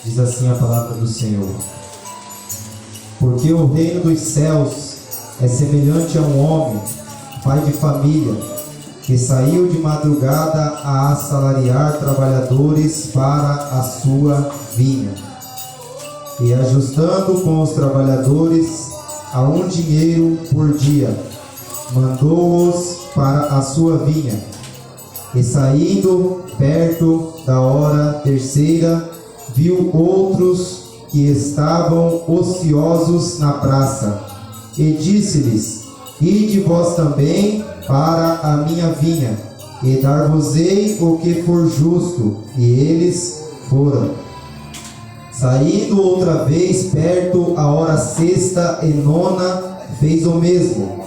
Diz assim a palavra do Senhor: porque o reino dos céus é semelhante a um homem, pai de família, que saiu de madrugada a assalariar trabalhadores para a sua vinha. E ajustando com os trabalhadores a um dinheiro por dia, mandou-os para a sua vinha. E saindo perto da hora terceira, viu outros que estavam ociosos na praça, e disse-lhes: ide vós também para a minha vinha, e dar-vos-ei o que for justo. E eles foram. Saindo outra vez perto a hora sexta e nona, fez o mesmo.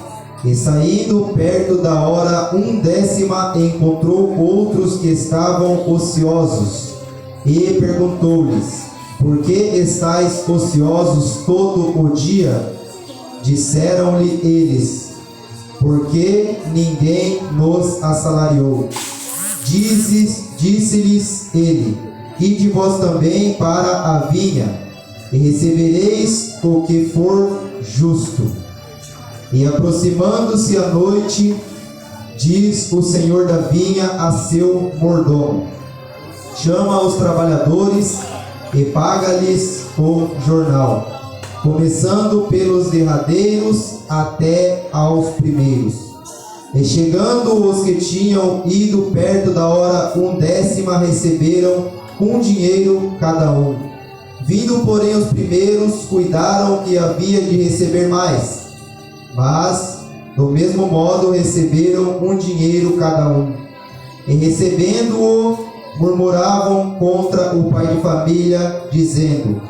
E saindo perto da hora 11ª, encontrou outros que estavam ociosos, e perguntou-lhes: por que estáis ociosos todo o dia? Disseram-lhe eles: porque ninguém nos assalariou. Disse-lhes ele: ide vós também para a vinha, e recebereis o que for justo. E aproximando-se a noite, diz o senhor da vinha a seu mordomo: chama os trabalhadores e paga-lhes o jornal, começando pelos derradeiros até aos primeiros. E chegando os que tinham ido perto da hora 11ª, receberam um dinheiro cada um. Vindo, porém, os primeiros, cuidaram que havia de receber mais, mas do mesmo modo receberam um dinheiro cada um. E recebendo-o, murmuravam contra o pai de família, dizendo: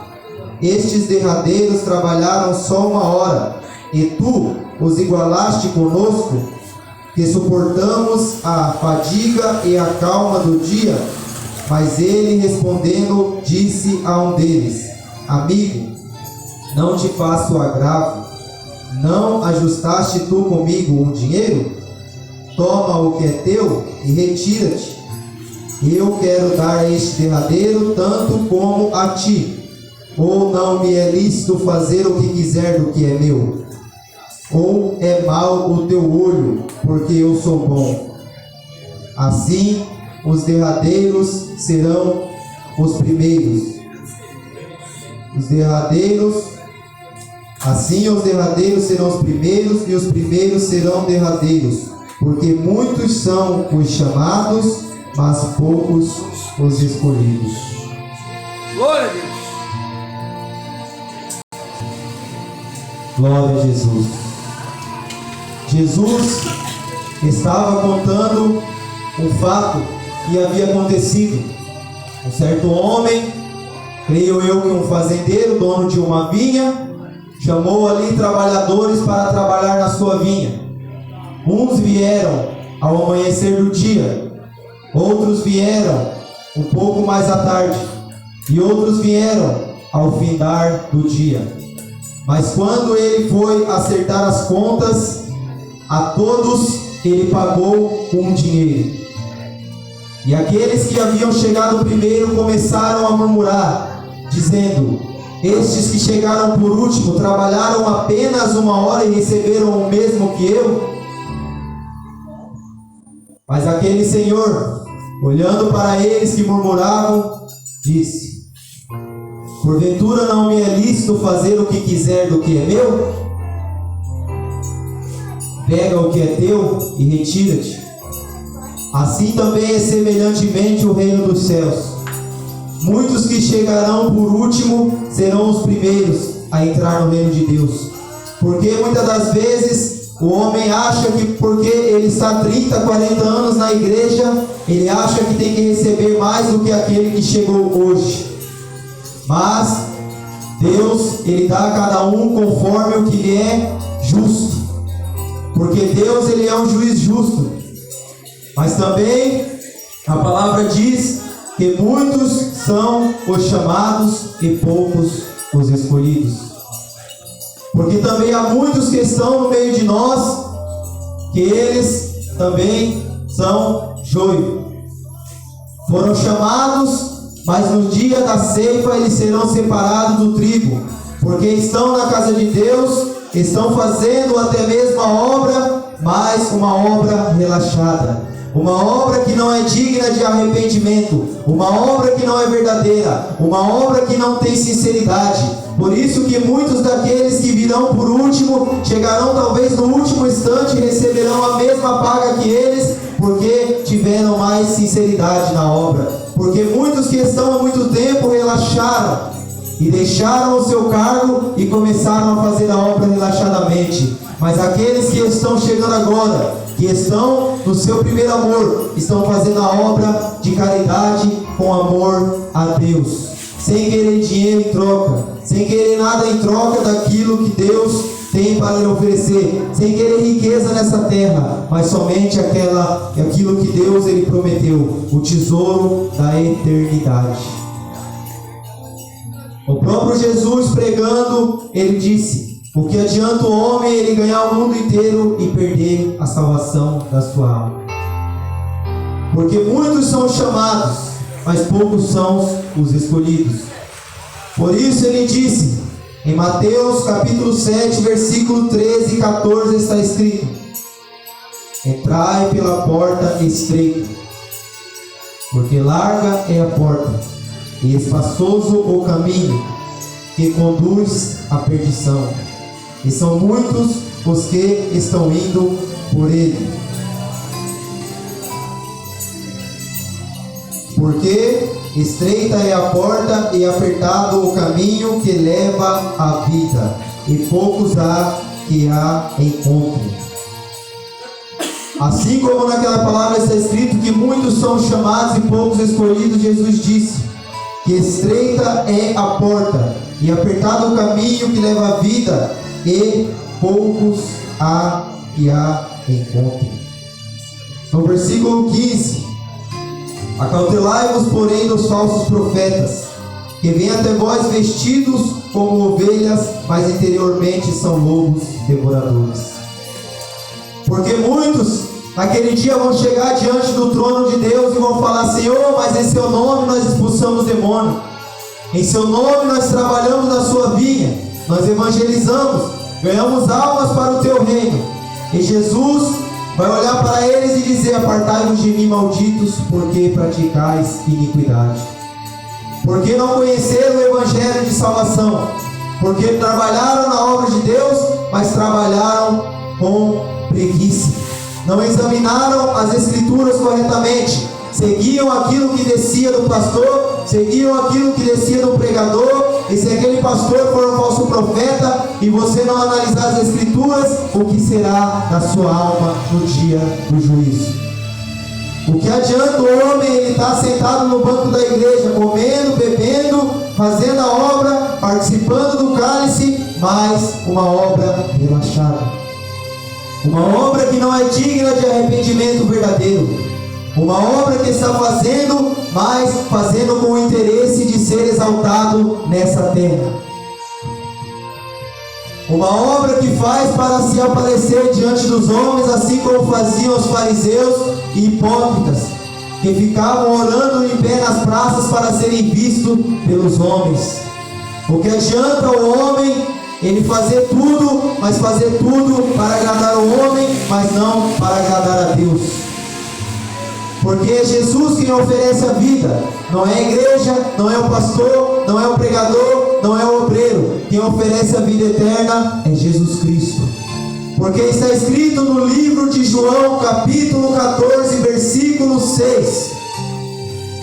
estes derradeiros trabalharam só 1 hora, e tu os igualaste conosco, que suportamos a fadiga e a calma do dia. Mas ele, respondendo, disse a um deles: amigo, não te faço agravo. Não ajustaste tu comigo um dinheiro? Toma o que é teu e retira-te. Eu quero dar a este derradeiro tanto como a ti. Ou não me é lícito fazer o que quiser do que é meu? Ou é mau o teu olho, porque eu sou bom? Assim os derradeiros serão os primeiros. Assim os derradeiros serão os primeiros, e os primeiros serão derradeiros. Porque muitos são os chamados, mas poucos os escolhidos. Glória a Deus. Glória a Jesus. Jesus estava contando um fato que havia acontecido. Um certo homem, creio eu que um fazendeiro, dono de uma vinha, chamou ali trabalhadores para trabalhar na sua vinha. Uns vieram ao amanhecer do dia, outros vieram um pouco mais à tarde, e outros vieram ao findar do dia. Mas quando ele foi acertar as contas, a todos ele pagou um dinheiro. E aqueles que haviam chegado primeiro começaram a murmurar, dizendo: estes que chegaram por último trabalharam apenas 1 hora e receberam o mesmo que eu? Mas aquele senhor, olhando para eles que murmuravam, disse: porventura não me é lícito fazer o que quiser do que é meu? Pega o que é teu e retira-te. Assim também é semelhantemente o reino dos céus. Muitos que chegarão por último serão os primeiros a entrar no reino de Deus. Porque muitas das vezes o homem acha que porque ele está 30, 40 anos na igreja, ele acha que tem que receber mais do que aquele que chegou hoje. Mas Deus, ele dá a cada um conforme o que lhe é justo. Porque Deus, ele é um juiz justo. Mas também a palavra diz que muitos são os chamados e poucos os escolhidos. Porque também há muitos que estão no meio de nós, que eles também são joio. Foram chamados, mas no dia da ceifa eles serão separados do trigo, porque estão na casa de Deus, estão fazendo até mesmo a obra, mas uma obra relaxada, uma obra que não é digna de arrependimento, uma obra que não é verdadeira, uma obra que não tem sinceridade. Por isso que muitos daqueles que virão por último, chegarão talvez no último instante e receberão a mesma paga que eles, porque tiveram mais sinceridade na obra. Porque muitos que estão há muito tempo relaxaram e deixaram o seu cargo e começaram a fazer a obra relaxadamente. Mas aqueles que estão chegando agora, que estão no seu primeiro amor, estão fazendo a obra de caridade com amor a Deus, sem querer dinheiro em troca, sem querer nada em troca daquilo que Deus tem para lhe oferecer, sem querer riqueza nessa terra, mas somente aquilo que Deus ele prometeu, o tesouro da eternidade. O próprio Jesus pregando, ele disse: o que adianta o homem ele ganhar o mundo inteiro e perder a salvação da sua alma? Porque muitos são chamados, mas poucos são os escolhidos. Por isso ele disse, em Mateus capítulo 7, versículo 13 e 14 está escrito: entrai pela porta estreita, porque larga é a porta, e espaçoso o caminho que conduz à perdição, e são muitos os que estão indo por ele. Porque estreita é a porta e apertado o caminho que leva à vida, e poucos há que a encontrem. Assim como naquela palavra está escrito que muitos são chamados e poucos escolhidos, Jesus disse que estreita é a porta e apertado o caminho que leva à vida, e poucos há que a encontrem. No versículo 15: acautelai-vos, porém, dos falsos profetas, que vêm até vós vestidos como ovelhas, mas interiormente são lobos devoradores. Porque muitos naquele dia vão chegar diante do trono de Deus e vão falar: Senhor, mas em seu nome nós expulsamos demônio, em seu nome nós trabalhamos na sua vinha, nós evangelizamos, ganhamos almas para o teu reino. E Jesus vai olhar para eles e dizer: apartai-vos de mim, malditos, porque praticais iniquidade. Porque não conheceram o evangelho de salvação, porque trabalharam na obra de Deus, mas trabalharam com preguiça. Não examinaram as escrituras corretamente, seguiam aquilo que descia do pastor, seguiam aquilo que descia do pregador. E se aquele pastor for um falso profeta e você não analisar as escrituras, o que será da sua alma no dia do juízo? O que adianta o homem ele estar sentado no banco da igreja, comendo, bebendo, fazendo a obra, participando do cálice, mas uma obra relaxada, uma obra que não é digna de arrependimento verdadeiro, uma obra que está fazendo, mas fazendo com o interesse de ser exaltado nessa terra. Uma obra que faz para se aparecer diante dos homens, assim como faziam os fariseus e hipócritas, que ficavam orando em pé nas praças para serem vistos pelos homens. O que adianta o homem ele fazer tudo, mas fazer tudo para agradar o homem, mas não para agradar a Deus? Porque é Jesus quem oferece a vida, não é a igreja, não é o pastor, não é o pregador, não é o obreiro. Quem oferece a vida eterna é Jesus Cristo. Porque está escrito no livro de João, capítulo 14, versículo 6: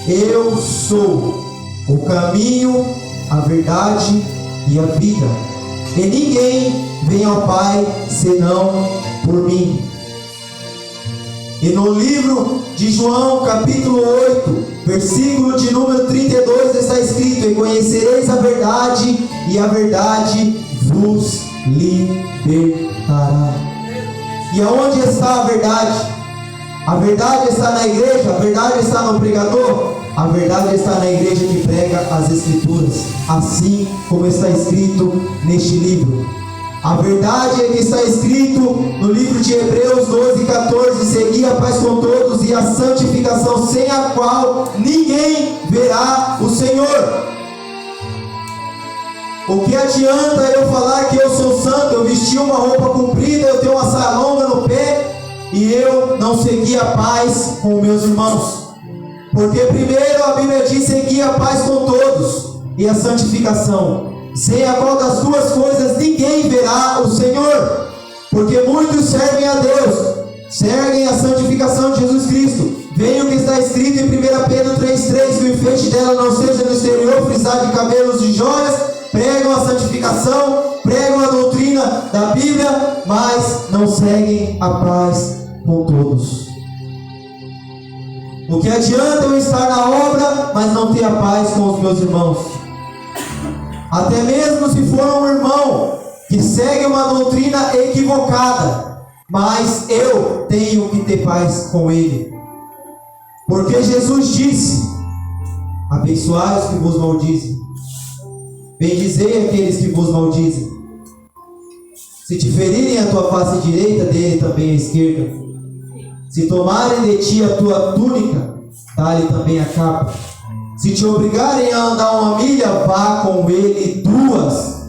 eu sou o caminho, a verdade e a vida, e ninguém vem ao Pai senão por mim. E no livro de João, capítulo 8, versículo de número 32, está escrito: e conhecereis a verdade, e a verdade vos libertará. E aonde está a verdade? A verdade está na igreja? A verdade está no pregador? A verdade está na igreja que prega as escrituras, assim como está escrito neste livro. A verdade é que está escrito no livro de Hebreus 12:14: segui a paz com todos e a santificação, sem a qual ninguém verá o Senhor. O que adianta eu falar que eu sou santo, eu vesti uma roupa comprida, eu tenho uma saia longa no pé, e eu não segui a paz com meus irmãos? Porque primeiro a Bíblia diz: segui a paz com todos e a santificação, sem a qual das duas coisas ninguém verá o Senhor. Porque muitos servem a Deus, seguem a santificação de Jesus Cristo. Veja o que está escrito em 1 Pedro 3,3: que o enfeite dela não seja no exterior, frisado de cabelos e joias. Pregam a santificação, pregam a doutrina da Bíblia, mas não seguem a paz com todos. O que adianta eu estar na obra, mas não ter a paz com os meus irmãos? Até mesmo se for um irmão que segue uma doutrina equivocada, mas eu tenho que ter paz com ele. Porque Jesus disse: abençoai os que vos maldizem, bendizei aqueles que vos maldizem. Se te ferirem a tua face direita, dele também a esquerda. Se tomarem de ti a tua túnica, dá-lhe também a capa. Se te obrigarem a andar uma milha, vá com ele 2.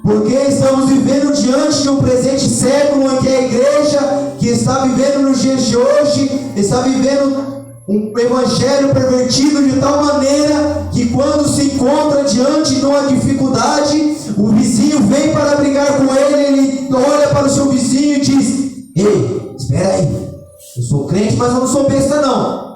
Porque estamos vivendo diante de um presente século em que a igreja, que está vivendo nos dias de hoje, está vivendo um evangelho pervertido de tal maneira que quando se encontra diante de uma dificuldade, o vizinho vem para brigar com ele, ele olha para o seu vizinho e diz: ei, espera aí, eu sou crente, mas eu não sou besta não.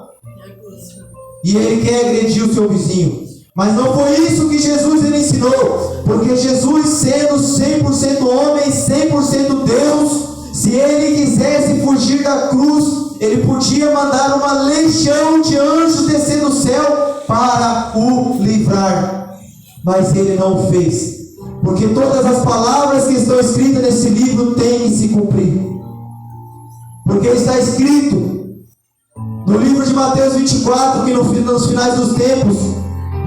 E ele quer agredir o seu vizinho. Mas não foi isso que Jesus ele ensinou. Porque Jesus, sendo 100% homem, 100% Deus, se ele quisesse fugir da cruz, ele podia mandar uma legião de anjos descer do céu para o livrar. Mas ele não o fez. Porque todas as palavras que estão escritas nesse livro têm que se cumprir. Porque está escrito no livro de Mateus 24, que nos finais dos tempos,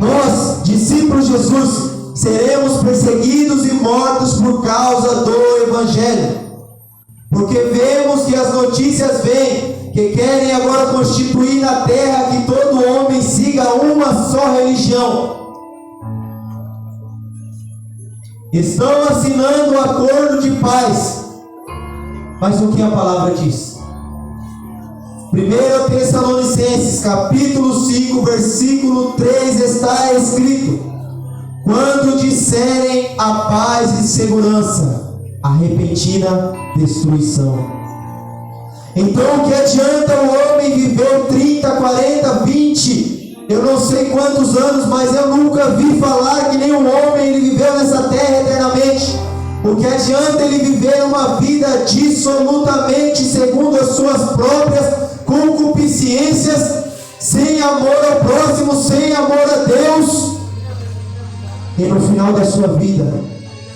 nós, discípulos de Jesus, seremos perseguidos e mortos por causa do Evangelho. Porque vemos que as notícias vêm, que querem agora constituir na terra que todo homem siga uma só religião. Estão assinando um acordo de paz. Mas o que a palavra diz? 1 Tessalonicenses capítulo 5, versículo 3 está escrito: quando disserem a paz e segurança, a repentina destruição. Então o que adianta o homem viver 30, 40, 20, eu não sei quantos anos, mas eu nunca vi falar que nenhum homem ele viveu nessa terra eternamente. O que adianta ele viver uma vida dissolutamente segundo as suas próprias concupiscências, sem amor ao próximo, sem amor a Deus, e no final da sua vida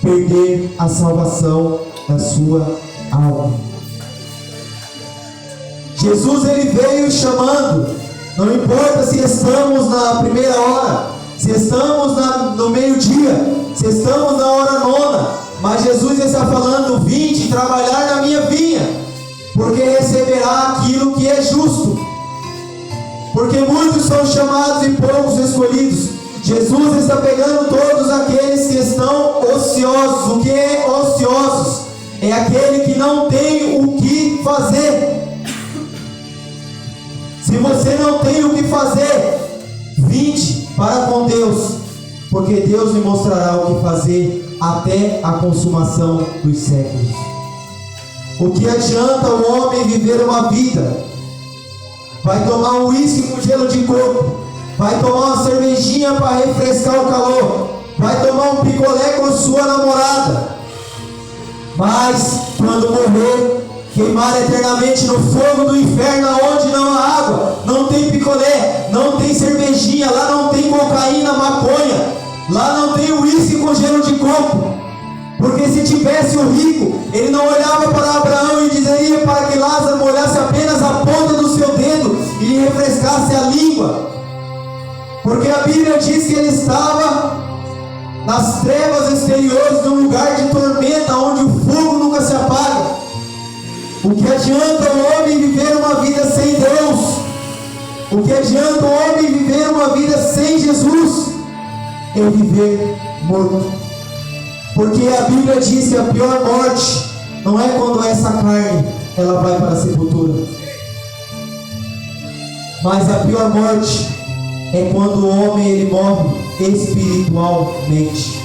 perder a salvação da sua alma? Jesus ele veio chamando, não importa se estamos na primeira hora, se estamos no meio-dia, se estamos na hora nona, mas Jesus está falando: vinde trabalhar na minha vinha, porque receberá aquilo que é justo. Porque muitos são chamados e poucos escolhidos. Jesus está pegando todos aqueles que estão ociosos. O que é ociosos? É aquele que não tem o que fazer. Se você não tem o que fazer, vinde para com Deus, porque Deus lhe mostrará o que fazer até a consumação dos séculos. O que adianta o homem viver uma vida? Vai tomar um uísque com gelo de coco, vai tomar uma cervejinha para refrescar o calor, vai tomar um picolé com sua namorada, mas quando morrer, queimar eternamente no fogo do inferno, onde não há água, não tem picolé, não tem cervejinha, lá não tem cocaína, maconha, lá não tem uísque com gelo de coco. Porque se tivesse o rico, ele não olhava para Abraão e dizeria para que Lázaro molhasse apenas a ponta do seu dedo e lhe refrescasse a língua. Porque a Bíblia diz que ele estava nas trevas exteriores, num lugar de tormenta, onde o fogo nunca se apaga. O que adianta o homem viver uma vida sem Deus? O que adianta o homem viver uma vida sem Jesus? É viver morto. Porque a Bíblia diz que a pior morte não é quando essa carne ela vai para a sepultura, mas a pior morte é quando o homem ele morre espiritualmente.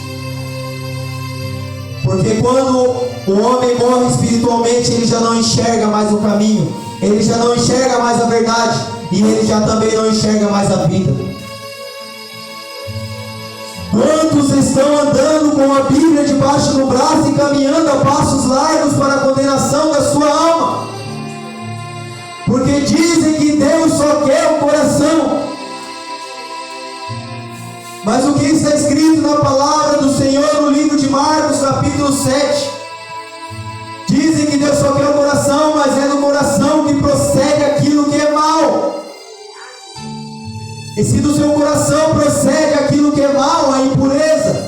Porque quando o homem morre espiritualmente, ele já não enxerga mais o caminho, ele já não enxerga mais a verdade, e ele já também não enxerga mais a vida. Quantos estão andando com a Bíblia debaixo do braço e caminhando a passos largos para a condenação da sua alma? Porque dizem que Deus só quer o coração. Mas o que está escrito na palavra do Senhor no livro de Marcos, capítulo 7? Dizem que Deus só quer o coração, mas é do coração que procede aquilo que é mal. E se do seu coração procede aquilo que é mal, a impureza,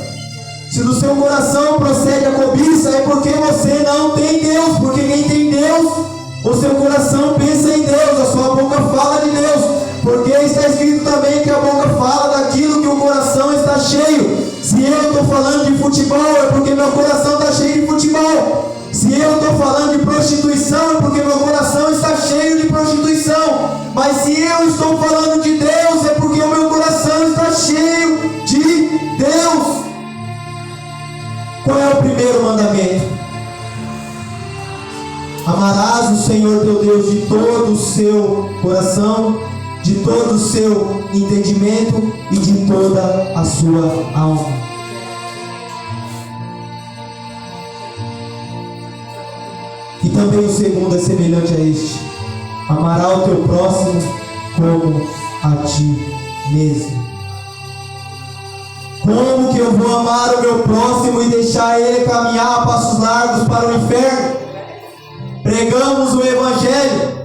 se do seu coração procede a cobiça, é porque você não tem Deus. Porque quem tem Deus, o seu coração pensa em Deus, a sua boca fala de Deus. Porque está escrito também que a boca fala daquilo que o coração está cheio. Se eu estou falando de futebol, é porque meu coração está cheio de futebol. Se eu estou falando de prostituição, é porque meu coração está cheio de prostituição. Mas se eu estou falando de Deus, é porque o meu coração está cheio de Deus. Qual é o primeiro mandamento? Amarás o Senhor teu Deus de todo o seu coração, de todo o seu entendimento e de toda a sua alma. E também o segundo é semelhante a este: amará o teu próximo como a ti mesmo. Como que eu vou amar o meu próximo e deixar ele caminhar a passos largos para o inferno? Pregamos o Evangelho.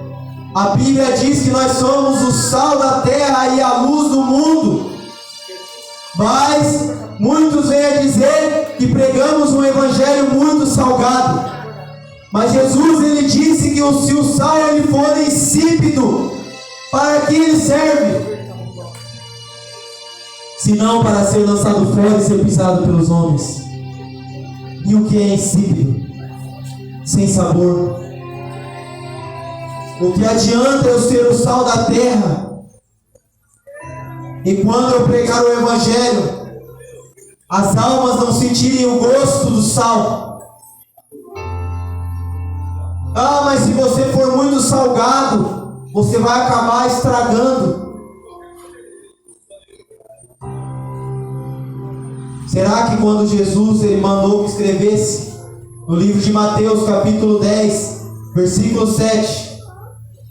A Bíblia diz que nós somos o sal da terra e a luz do mundo. Mas muitos vêm a dizer que pregamos um Evangelho muito salgado. Mas Jesus ele disse que se o sal ele for insípido, para que ele serve? Senão para ser lançado fora e ser pisado pelos homens. E o que é insípido? Sem sabor. O que adianta eu ser o sal da terra e quando eu pregar o Evangelho, as almas não sentirem o gosto do sal? Ah, mas se você for muito salgado, você vai acabar estragando. Será que quando Jesus ele mandou que escrevesse no livro de Mateus capítulo 10, versículo 7,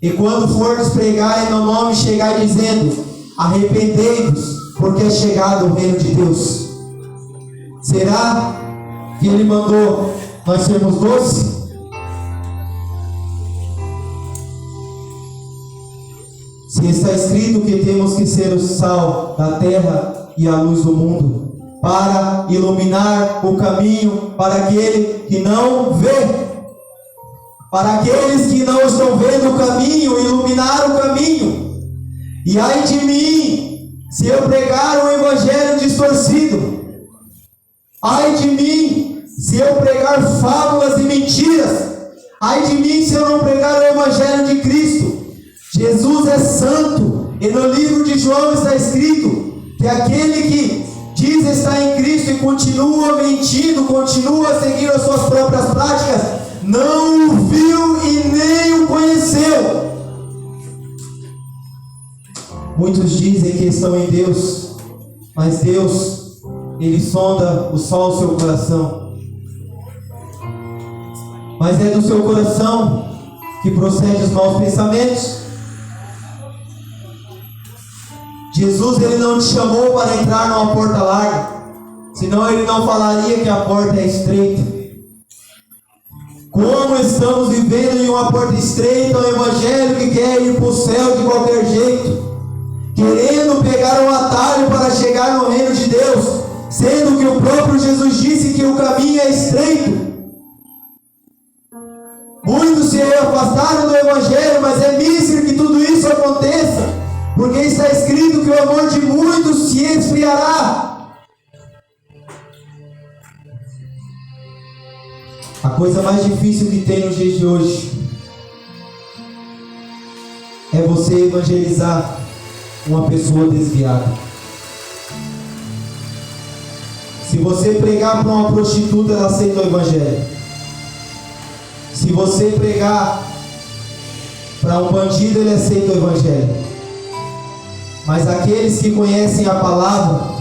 e quando fordes pregar em meu nome, chegai dizendo: arrependei-vos, porque é chegado o reino de Deus. Será que ele mandou nós sermos doces? Se está escrito que temos que ser o sal da terra e a luz do mundo, para iluminar o caminho para aquele que não vê, para aqueles que não estão vendo o caminho, iluminar o caminho. E ai de mim, se eu pregar um evangelho distorcido, ai de mim, se eu pregar fábulas e mentiras, ai de mim se eu não pregar o evangelho de Cristo. Jesus é santo, e no livro de João está escrito que aquele que diz estar em Cristo e continua mentindo, continua seguindo as suas próprias práticas, não o viu e nem o conheceu. Muitos dizem que estão em Deus, mas Deus, Ele sonda só o seu coração. Mas é do seu coração que procede os maus pensamentos. Jesus ele não te chamou para entrar numa porta larga, senão ele não falaria que a porta é estreita. Como estamos vivendo em uma porta estreita, um evangelho que quer ir para o céu de qualquer jeito, querendo pegar um atalho para chegar no reino de Deus, sendo que o próprio Jesus disse que o caminho é estreito. Muitos se afastaram do Evangelho, mas é mísero que tudo isso aconteça, porque está escrito que o amor de muitos se esfriará. A coisa mais difícil que tem nos dias de hoje é você evangelizar uma pessoa desviada. Se você pregar para uma prostituta, ela aceita o Evangelho. Se você pregar para um bandido, ele aceita o Evangelho. Mas aqueles que conhecem a palavra,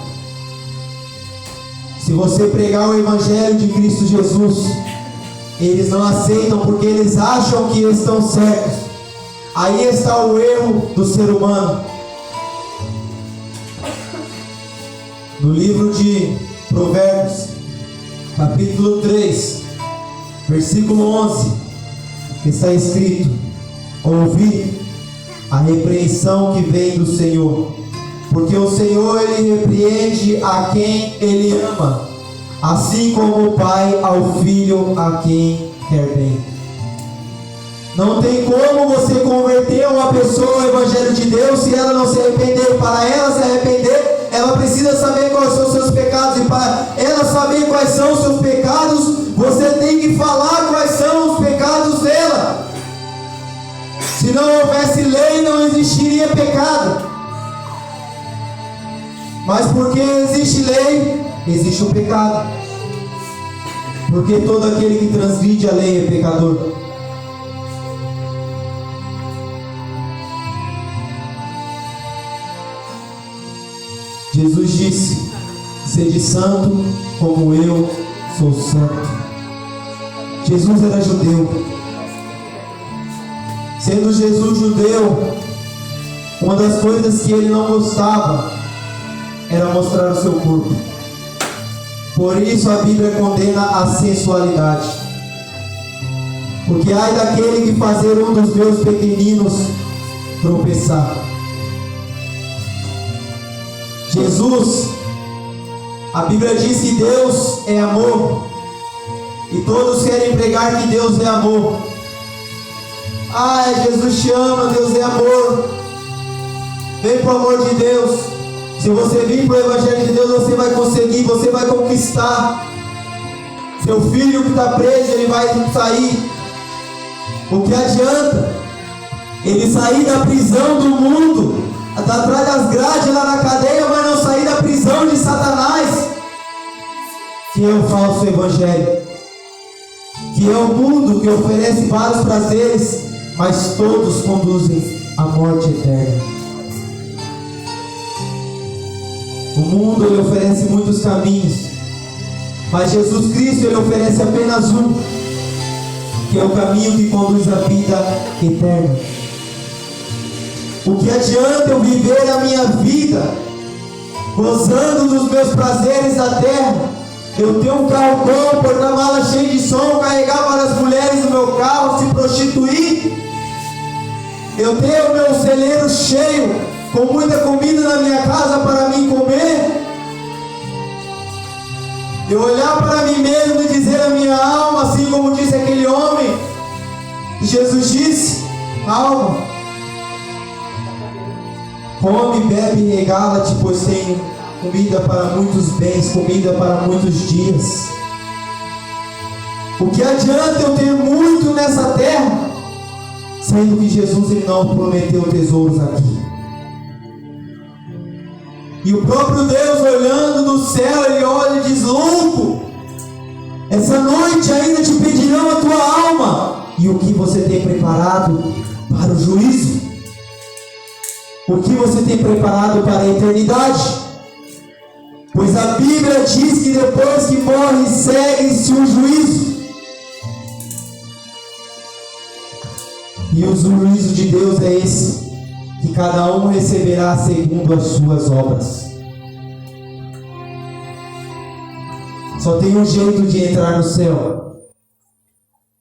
se você pregar o Evangelho de Cristo Jesus, eles não aceitam porque eles acham que estão certos. Aí está o erro do ser humano. No livro de Provérbios, capítulo 3, versículo 11, está escrito: ouvi a repreensão que vem do Senhor, porque o Senhor, Ele repreende a quem Ele ama, assim como o pai ao filho a quem quer bem. Não tem como você converter uma pessoa ao Evangelho de Deus se ela não se arrepender. Para ela se arrepender, ela precisa saber quais são os seus pecados. E para ela saber quais são os seus pecados, você tem que falar quais são os pecados dela. Se não houvesse lei, não existiria pecado. Mas porque existe lei, existe o pecado. Porque todo aquele que transgride a lei é pecador. Jesus disse: sede santo como eu sou santo. Jesus era judeu. Sendo Jesus judeu, uma das coisas que ele não gostava era mostrar o seu corpo. Por isso a Bíblia condena a sensualidade. Porque ai daquele que fazer um dos meus pequeninos tropeçar. Jesus, a Bíblia diz que Deus é amor, e todos querem pregar que Deus é amor. Ai, Jesus te ama, Deus é amor. Vem para o amor de Deus. Se você vir para o Evangelho de Deus, você vai conseguir, você vai conquistar. Seu filho que está preso, ele vai sair. O que adianta ele sair da prisão do mundo, atrás das grades lá na cadeia, mas não sair da prisão de Satanás, que é o falso evangelho, que é o mundo que oferece vários prazeres, mas todos conduzem à morte eterna. O mundo, ele oferece muitos caminhos, mas Jesus Cristo, ele oferece apenas um, que é o caminho que conduz à vida eterna. O que adianta eu viver a minha vida gozando dos meus prazeres da terra? Eu ter um carro bom, porta-mala cheio de som, carregar várias mulheres no meu carro, se prostituir. Eu ter o meu celeiro cheio, com muita comida na minha casa para mim comer. Eu olhar para mim mesmo e dizer a minha alma, assim como disse aquele homem, e Jesus disse: alma, come, bebe e regala-te, pois tenho comida para muitos bens, comida para muitos dias. O que adianta eu ter muito nessa terra, sendo que Jesus, ele não prometeu tesouros aqui? E o próprio Deus, olhando do céu, ele olha e diz: louco, essa noite ainda te pedirão a tua alma, e o que você tem preparado para o juízo? O que você tem preparado para a eternidade? Pois a Bíblia diz que depois que morre, segue-se o juízo. E o juízo de Deus é esse: que cada um receberá segundo as suas obras. Só tem um jeito de entrar no céu: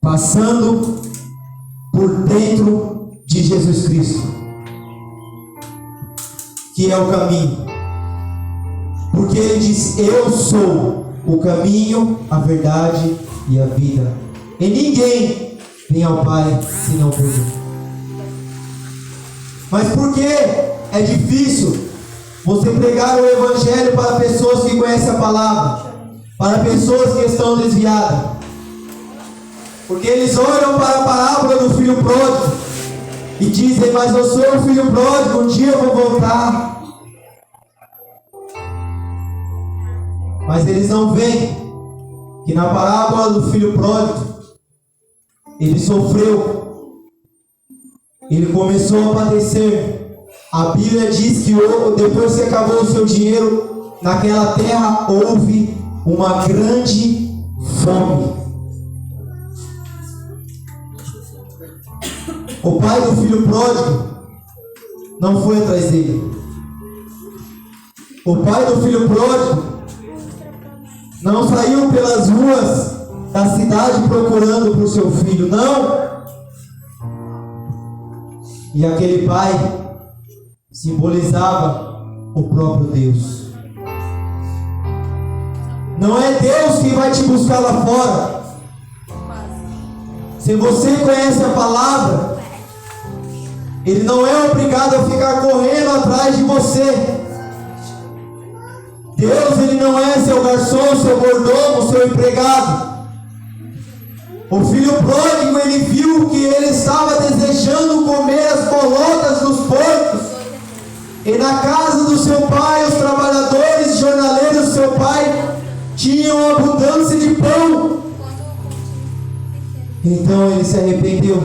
passando por dentro de Jesus Cristo, que é o caminho. Porque Ele disse: eu sou o caminho, a verdade e a vida. E ninguém vem ao Pai senão por mim. Mas por que é difícil você pregar o Evangelho para pessoas que conhecem a palavra, para pessoas que estão desviadas? Porque eles olham para a parábola do filho pródigo e dizem: mas eu sou o filho pródigo, um dia eu vou voltar. Mas eles não veem que na parábola do filho pródigo ele sofreu, ele começou a padecer. A Bíblia diz que depois que acabou o seu dinheiro, naquela terra houve uma grande fome. O pai do filho pródigo não foi atrás dele. O pai do filho pródigo não saiu pelas ruas da cidade procurando por seu filho, não. E aquele pai simbolizava o próprio Deus. Não é Deus quem vai te buscar lá fora. Se você conhece a palavra, Ele não é obrigado a ficar correndo atrás de você. Deus, Ele não é seu garçom, seu mordomo, seu empregado. O filho pródigo, ele viu que ele estava desejando comer as bolocas dos porcos. E na casa do seu pai, os trabalhadores, jornaleiros do seu pai tinham abundância de pão. Então ele se arrependeu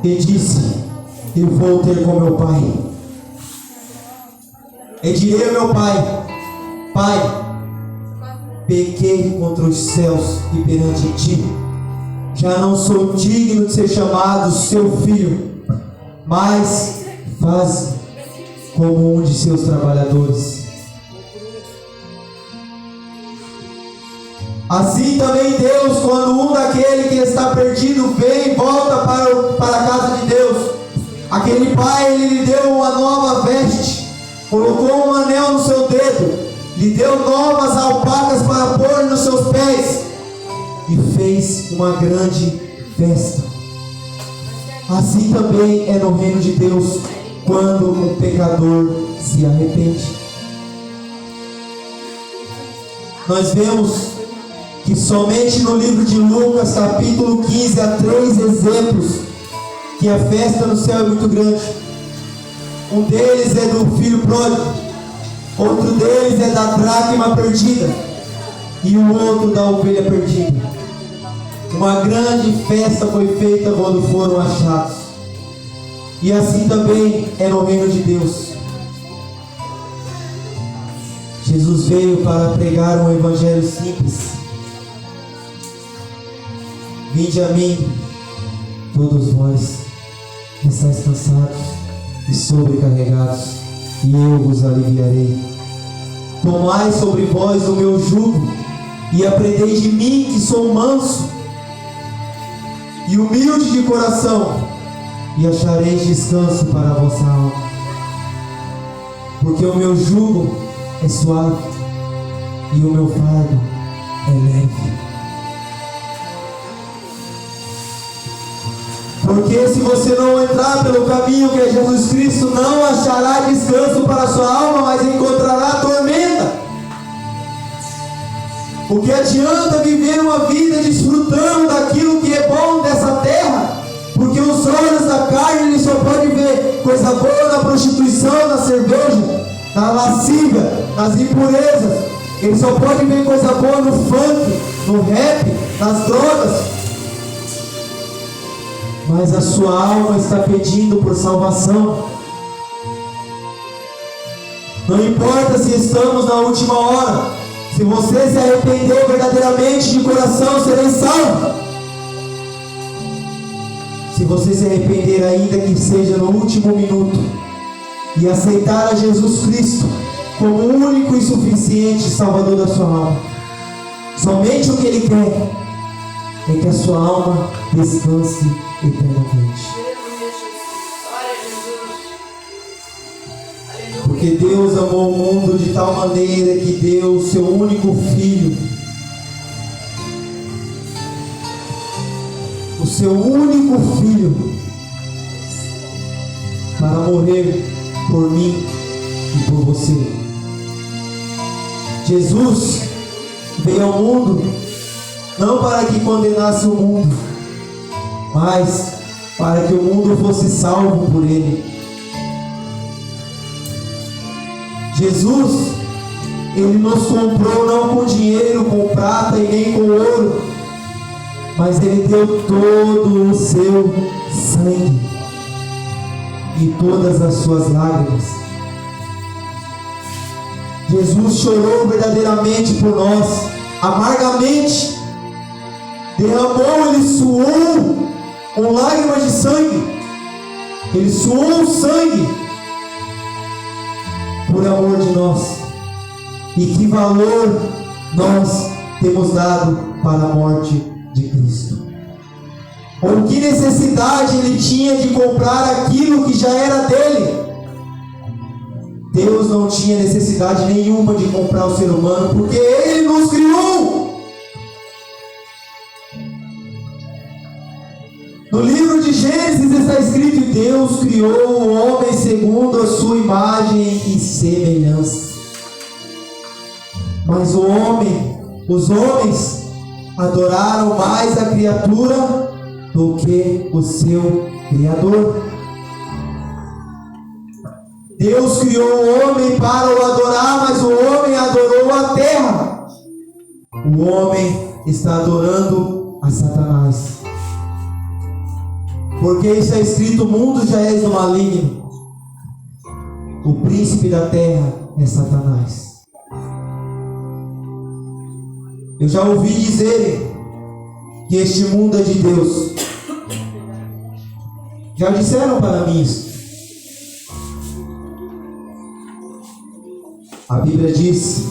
e disse: eu vou ter com meu pai. E direi ao meu pai: Pai, pequei contra os céus e perante ti. Já não sou digno de ser chamado seu filho, mas faz como um de seus trabalhadores. Assim também Deus, quando um daquele que está perdido vem e volta para a casa de Deus, aquele pai, ele lhe deu uma nova veste, colocou um anel no seu dedo, lhe deu novas alpacas para pôr nos seus pés e fez uma grande festa. Assim também é no reino de Deus quando um pecador se arrepende. Nós vemos que somente no livro de Lucas, capítulo 15, há 3 exemplos que a festa no céu é muito grande. Um deles é do filho pródigo, outro deles é da dracma perdida e o outro da ovelha perdida. Uma grande festa foi feita quando foram achados. E assim também é no reino de Deus. Jesus veio para pregar um evangelho simples. Vinde a mim, todos vós que estáis cansados e sobrecarregados, e eu vos aliviarei. Tomai sobre vós o meu jugo e aprendei de mim, que sou manso e humilde de coração, e achareis descanso para a vossa alma. Porque o meu jugo é suave e o meu fardo é leve. Porque se você não entrar pelo caminho que é Jesus Cristo, não achará descanso para a sua alma, mas encontrará tormenta. O que adianta viver uma vida desfrutando daquilo que é bom dessa terra? Porque os olhos da carne eles só podem ver coisa boa na prostituição, na cerveja, na lascívia, nas impurezas. Eles só podem ver coisa boa no funk, no rap, nas drogas. Mas a sua alma está pedindo por salvação. Não importa se estamos na última hora, se você se arrepender verdadeiramente de coração, serei salvo. Se você se arrepender ainda que seja no último minuto e aceitar a Jesus Cristo como o único e suficiente Salvador da sua alma, somente o que Ele quer é que a sua alma descanse eternamente. Porque Deus amou o mundo de tal maneira que deu o seu único filho, o seu único filho, para morrer por mim e por você. Jesus veio ao mundo não para que condenasse o mundo, mas para que o mundo fosse salvo por ele. Jesus, ele nos comprou não com dinheiro, com prata e nem com ouro, mas ele deu todo o seu sangue e todas as suas lágrimas. Jesus chorou verdadeiramente por nós, amargamente, derramou, ele suou com lágrimas de sangue, ele suou sangue por amor de nós. E que valor nós temos dado para a morte de Cristo? Ou que necessidade ele tinha de comprar aquilo que já era dele? Deus não tinha necessidade nenhuma de comprar o ser humano, porque ele nos criou. No livro de Gênesis está escrito: Deus criou o homem segundo a sua imagem e semelhança. Mas os homens adoraram mais a criatura do que o seu Criador. Deus criou o homem para o adorar, mas o homem adorou a terra. O homem está adorando a Satanás. Porque está escrito: o mundo já é do maligno. O príncipe da terra é Satanás. Eu já ouvi dizer que este mundo é de Deus. Já disseram para mim isso. A Bíblia diz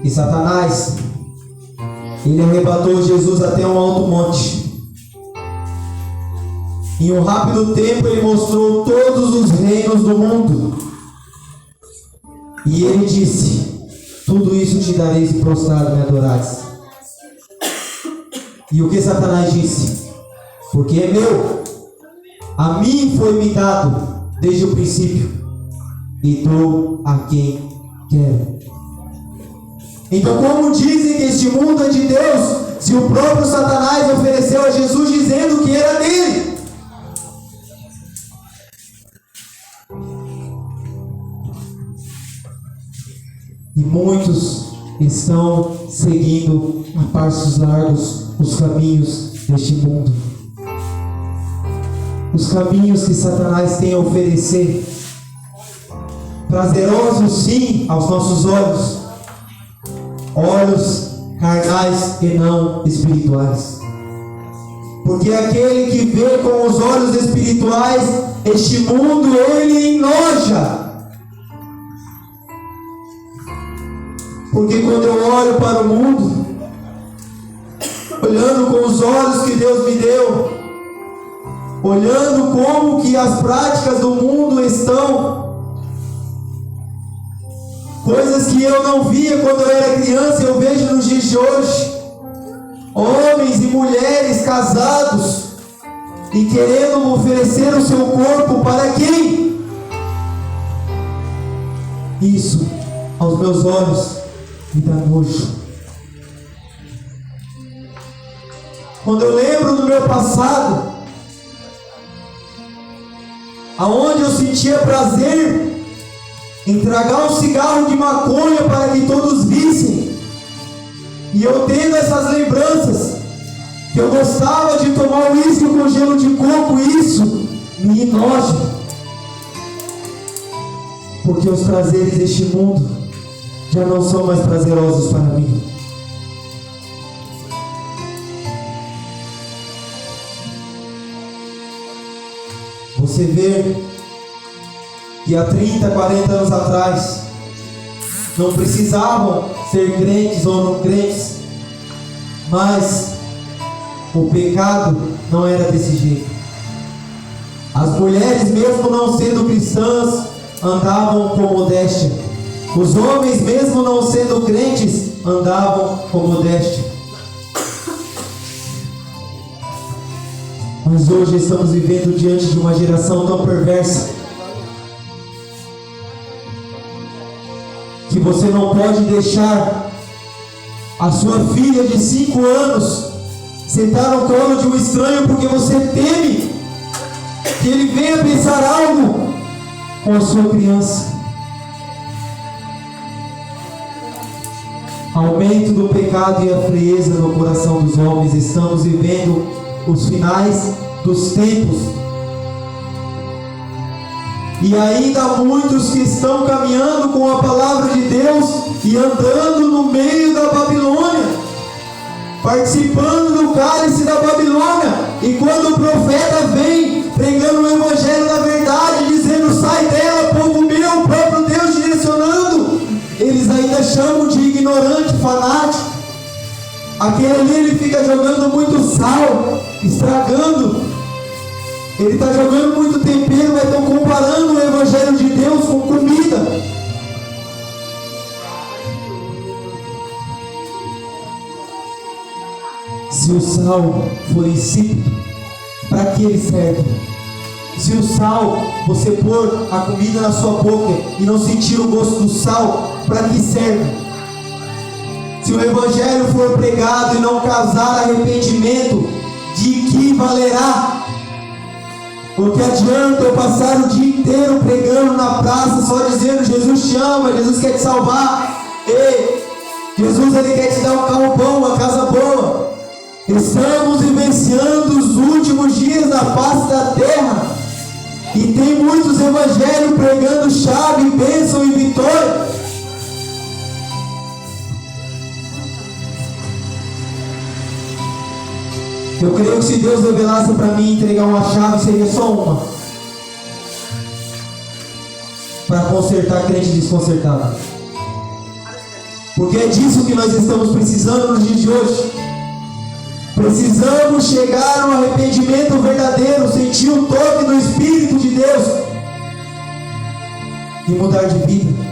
que Satanás, ele arrebatou Jesus até um alto monte. Em um rápido tempo ele mostrou todos os reinos do mundo. E ele disse: tudo isso te darei se prostrado me adorares. E o que Satanás disse? Porque é meu, a mim foi me dado desde o princípio, e dou a quem quero. Então, como dizem que este mundo é de Deus, se o próprio Satanás ofereceu a Jesus dizendo que era dele? E muitos estão seguindo a passos largos os caminhos deste mundo, os caminhos que Satanás tem a oferecer, prazerosos sim aos nossos olhos, olhos carnais e não espirituais. Porque aquele que vê com os olhos espirituais, este mundo ele enoja. Porque quando eu olho para o mundo, olhando com os olhos que Deus me deu, olhando como que as práticas do mundo estão, coisas que eu não via quando eu era criança, eu vejo nos dias de hoje. Homens e mulheres casados e querendo oferecer o seu corpo para quem? Isso, aos meus olhos, me dá nojo. Quando eu lembro do meu passado, aonde eu sentia prazer em tragar um cigarro de maconha para que todos vissem, e eu tendo essas lembranças, que eu gostava de tomar uísque com gelo de coco, isso me enoja, porque os prazeres deste mundo já não são mais prazerosos para mim. Você vê que há 30, 40 anos atrás não precisavam ser crentes ou não crentes, mas o pecado não era desse jeito. As mulheres, mesmo não sendo cristãs, andavam com modéstia. Os homens, mesmo não sendo crentes, andavam com modéstia. Mas hoje estamos vivendo diante de uma geração tão perversa que você não pode deixar a sua filha de 5 anos sentar no colo de um estranho, porque você teme que ele venha pensar algo com a sua criança. Aumento do pecado e a frieza no coração dos homens. Estamos vivendo os finais dos tempos. E ainda há muitos que estão caminhando com a palavra de Deus e andando no meio da Babilônia, participando do cálice da Babilônia. E quando o profeta vem pregando o evangelho da verdade, dizendo: sai dela, povo meu, o próprio Deus direcionando, eles ainda chamam de ignorante, fanático. Aquele ali, ele fica jogando muito sal, estragando. Ele está jogando muito tempero, mas estão comparando o evangelho de Deus com comida. Se o sal for insípido, para que ele serve? Se o sal, você pôr a comida na sua boca e não sentir o gosto do sal, para que serve? Se o evangelho for pregado e não causar arrependimento, de que valerá? Porque adianta eu passar o dia inteiro pregando na praça, só dizendo: Jesus te ama, Jesus quer te salvar, ei, Jesus, ele quer te dar um carro bom, uma casa boa. Estamos vivenciando os últimos dias da face da terra, e tem muitos evangelhos pregando chave, bênção e vitória. Eu creio que se Deus revelasse para mim entregar uma chave, seria só uma, para consertar crente desconcertado. Porque é disso que nós estamos precisando nos dias de hoje. Precisamos chegar a um arrependimento verdadeiro, sentir o toque do Espírito de Deus e mudar de vida.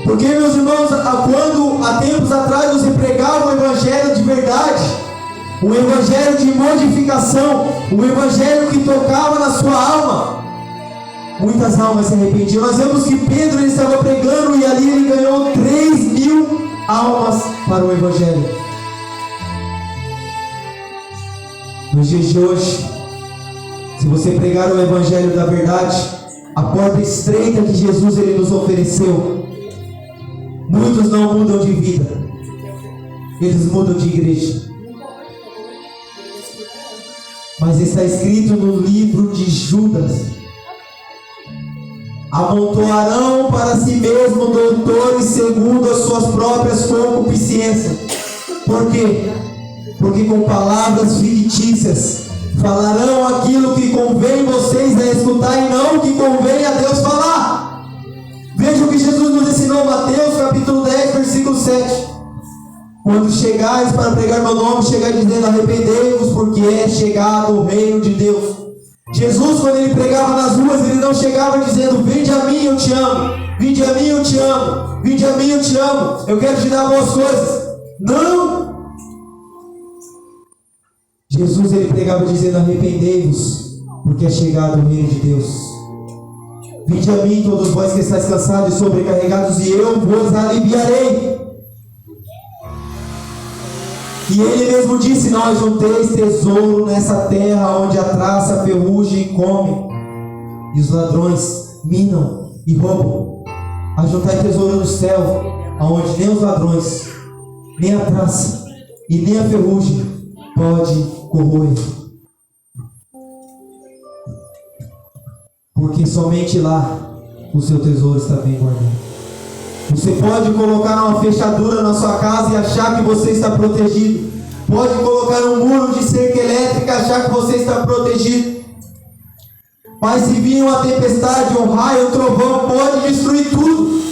Porque, meus irmãos, quando há tempos atrás você pregava o evangelho de verdade, o evangelho de modificação, o evangelho que tocava na sua alma, muitas almas se arrependiam. Nós vemos que Pedro, ele estava pregando e ali ele ganhou 3.000 almas para o evangelho. Nos dias de hoje, se você pregar o evangelho da verdade, a porta estreita que Jesus ele nos ofereceu, muitos não mudam de vida, eles mudam de igreja. Mas está escrito no livro de Judas: amontoarão para si mesmo doutores segundo as suas próprias concupiscências. Por quê? Porque com palavras fictícias falarão aquilo que convém vocês a escutar e não o que convém a Deus falar. Veja o que Jesus nos ensinou, Mateus capítulo 10, versículo 7. Quando chegares para pregar meu nome, chegai dizendo: arrependei-vos, porque é chegado o reino de Deus. Jesus, quando ele pregava nas ruas, ele não chegava dizendo: vinde a mim, eu te amo, vinde a mim, eu te amo, vinde a mim, eu te amo, eu quero te dar boas coisas. Não! Jesus, ele pregava dizendo: arrependei-vos, porque é chegado o reino de Deus. Vinde a mim, todos vós que estáis cansados e sobrecarregados, e eu vos aliviarei. E ele mesmo disse: não ajunteis tesouro nessa terra, onde a traça, a ferrugem come, e os ladrões minam e roubam. Ajuntai tesouro no céu, aonde nem os ladrões, nem a traça e nem a ferrugem pode corroer. Porque somente lá o seu tesouro está bem guardado. Você pode colocar uma fechadura na sua casa e achar que você está protegido. Pode colocar um muro de cerca elétrica e achar que você está protegido. Mas se vir uma tempestade, um raio, um trovão, pode destruir tudo.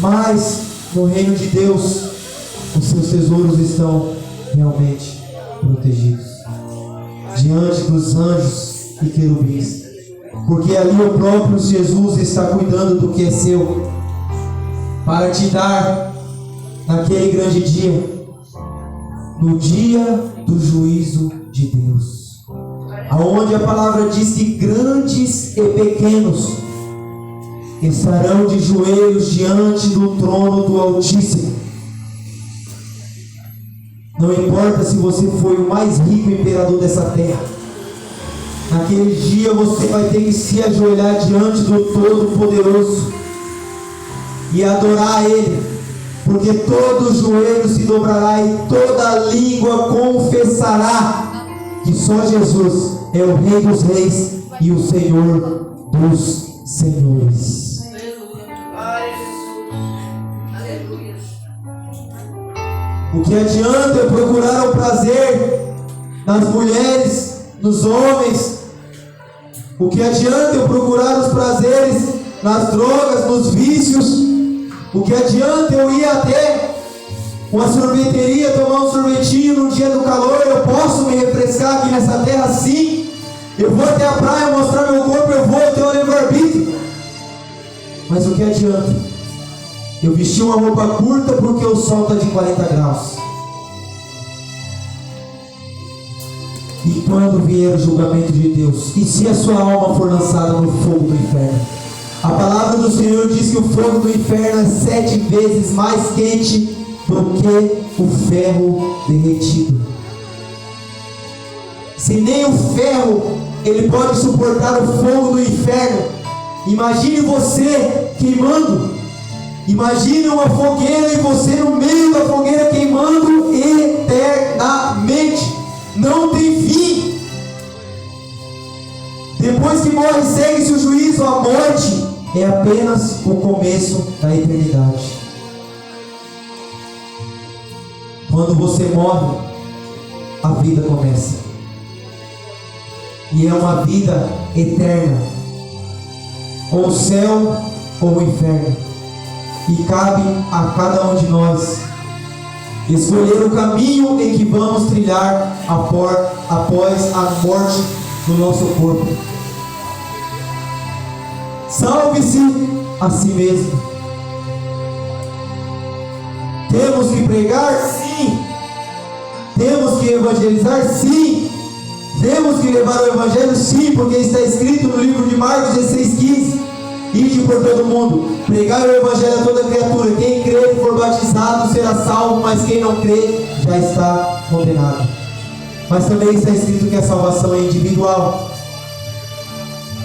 Mas no reino de Deus, os seus tesouros estão realmente protegidos diante dos anjos e querubins. porque ali o próprio Jesus está cuidando do que é seu, para te dar naquele grande dia, no dia do juízo de Deus, aonde a palavra diz que grandes e pequenos estarão de joelhos diante do trono do Altíssimo. Não importa se você foi o mais rico imperador dessa terra, naquele dia você vai ter que se ajoelhar diante do Todo-Poderoso e adorar a Ele, porque todo joelho se dobrará e toda língua confessará que só Jesus é o Rei dos Reis e o Senhor dos Senhores. O que adianta eu procurar o prazer nas mulheres, nos homens? O que adianta eu procurar os prazeres nas drogas, nos vícios? O que adianta eu ir até uma sorveteria, tomar um sorvetinho no dia do calor? Eu posso me refrescar aqui nessa terra, sim. Eu vou até a praia mostrar meu corpo, eu vou ter um livre-arbítrio. Mas o que adianta eu vestir uma roupa curta porque o sol está de 40 graus? E quando vier o julgamento de Deus, e se a sua alma for lançada no fogo do inferno? A palavra do Senhor diz que o fogo do inferno é 7 vezes mais quente do que o ferro derretido. Se nem o ferro ele pode suportar o fogo do inferno, imagine você queimando. Imagine uma fogueira e você no meio da fogueira queimando eternamente. Não tem fim. Depois que morre, segue-se o juízo. A morte é apenas o começo da eternidade. Quando você morre, a vida começa. E é uma vida eterna. Ou o céu ou o inferno. E cabe a cada um de nós escolher o caminho em que vamos trilhar após a morte do nosso corpo. Salve-se a si mesmo. Temos que pregar? Sim. Temos que evangelizar? Sim. Temos que levar o evangelho? Sim, porque está escrito no livro de Marcos 16:15. Ide por todo mundo, pregai o evangelho a toda criatura. Quem crer e for batizado será salvo, mas quem não crê já está condenado. Mas também está escrito que a salvação é individual.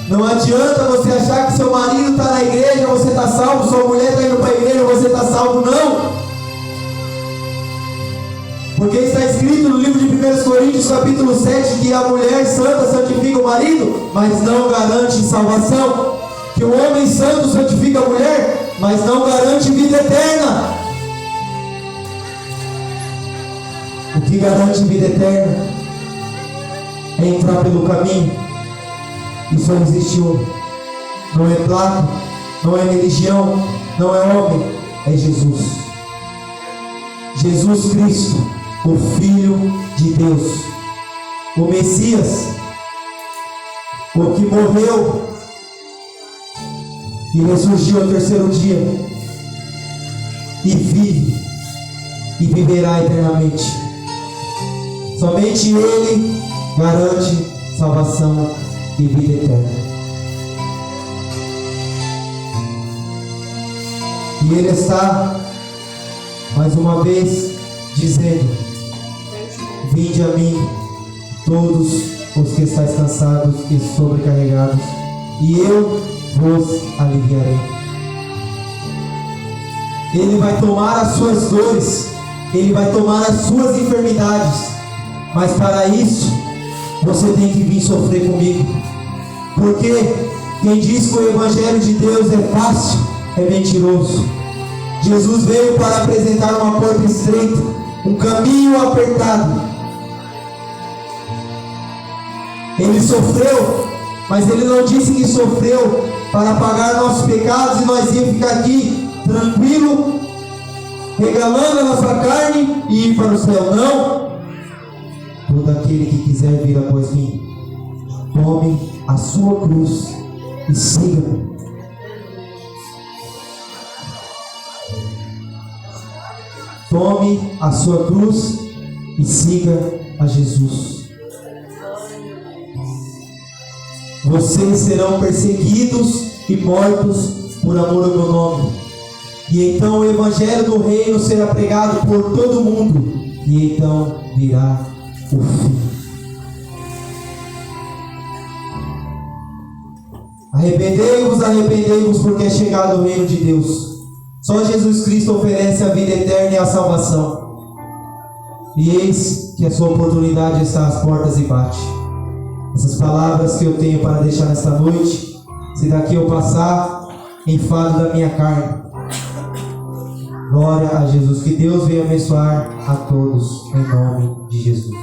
Não adianta você achar que seu marido está na igreja, você está salvo, sua mulher está indo para a igreja, você está salvo. Não! Porque está escrito no livro de 1 Coríntios capítulo 7 que a mulher santa santifica o marido, mas não garante salvação. Que o homem santo santifica a mulher, mas não garante vida eterna. O que garante vida eterna é entrar pelo caminho. E só existe um. Não é placa, não é religião, não é homem, é Jesus. Jesus Cristo, o Filho de Deus, o Messias, o que morreu e ressurgiu ao terceiro dia, e vive e viverá eternamente. Somente Ele garante salvação e vida eterna. E Ele está mais uma vez dizendo: vinde a mim todos os que estáis cansados e sobrecarregados, e eu vos aliviarei. Ele vai tomar as suas dores, Ele vai tomar as suas enfermidades, mas para isso você tem que vir sofrer comigo. Porque quem diz que o evangelho de Deus é fácil é mentiroso. Jesus veio para apresentar uma porta estreita, um caminho apertado. Ele sofreu, mas Ele não disse que sofreu para pagar nossos pecados e nós íamos ficar aqui tranquilo, regalando a nossa carne e ir para o céu. Não. Todo aquele que quiser vir após mim, tome a sua cruz e siga-me. Tome a sua cruz e siga a Jesus. Vocês serão perseguidos e mortos por amor ao meu nome. E então o evangelho do reino será pregado por todo mundo. E então virá o fim. Arrependei-vos, arrependei-vos, porque é chegado o reino de Deus. Só Jesus Cristo oferece a vida eterna e a salvação. E eis que a sua oportunidade está às portas e bate. Essas palavras que eu tenho para deixar nesta noite, se daqui eu passar, enfado da minha carne. Glória a Jesus. Que Deus venha abençoar a todos, em nome de Jesus.